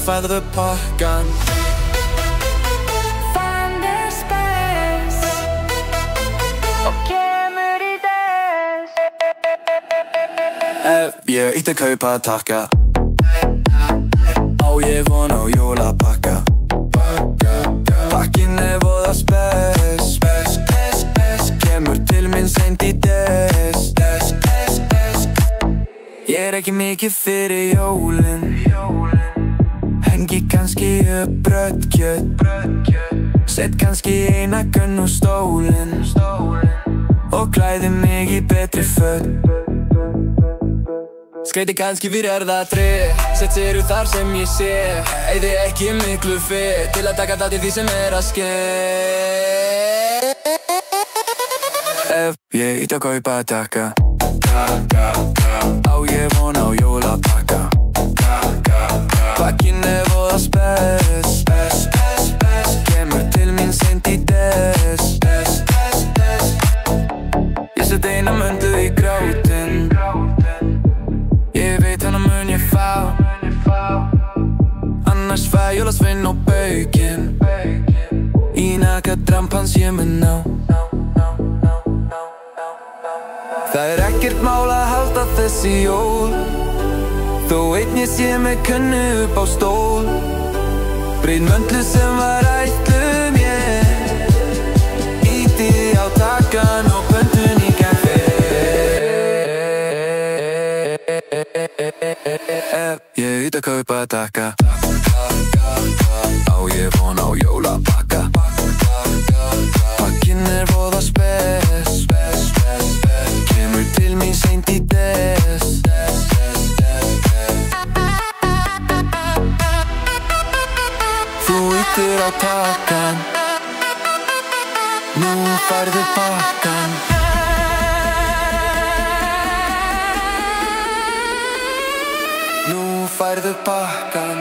færðu pakkan. Fandir spes og kemur í des. Ef ég ítti að kaupa takka, á ég von á jólapakka. Pakkinn voða spes, kemur til minn seint í des. Ég ekki mikið fyrir jólin, hengi kannski upp brauðkjöt, set kannski eina gunn úr stólinn og klæði mig í betri föt. Skreiti kannski fyrir erðatri, sett sér út þar sem ég sé, eyði ekki miklu fyrr til að taka þátt í því sem að ske. Ef ég ítti að kaupa takka, á ég von á jólapakka. Pakkinn voða spes, kemur til mín seint í des. Ég set eina möndu í grátinn, ég veit hana mun ég fá, annars fæ jólasveinn og baukinn í naka drampans ég mun ná. Það ekkert mál að halda þessi jól, þó einn ég sé með könnu upp á stól. Breið möndlu sem var ætluð mér, ítti á takkan og pöntun í kaffi. Ef ég ítti að kaupa takka, á ég von á jólapakka. Pakkinn voða spes, kemur til mín seint í des. Þú ýttir á takkan, nú færðu pakkan. Nú færðu pakkan.